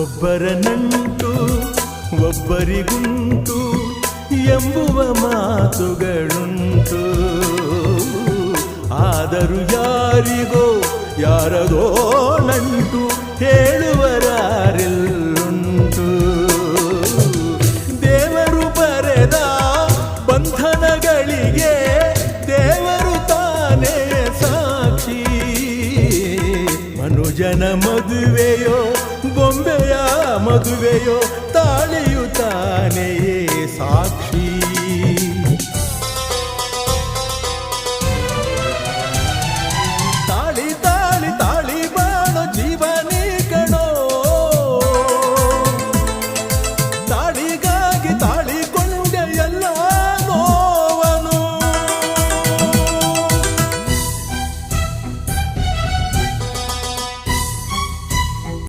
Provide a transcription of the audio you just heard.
ಒಬ್ಬರ ನಂಟು ಒಬ್ಬರಿಗುಂಟು ಎಂಬುವ ಮಾತುಗಳುಂಟು. ಆದರೂ ಯಾರಿಗೋ ಯಾರದೋ ನಂಟು ಹೇಳುವರಾರೆಲ್ಲುಂಟು. ದೇವರು ಬರೆದ ಬಂಧನಗಳಿಗೆ ದೇವರು ತಾನೇ ಸಾಕ್ಷಿ. ಮನುಜನ ಮದುವೆಯೋ ಬೊಂಬೆಯ ಮದುವೆಯೋ ತಾಳಿಯು ತಾನೆಯೇ ಸಾಕ್ಷಿ.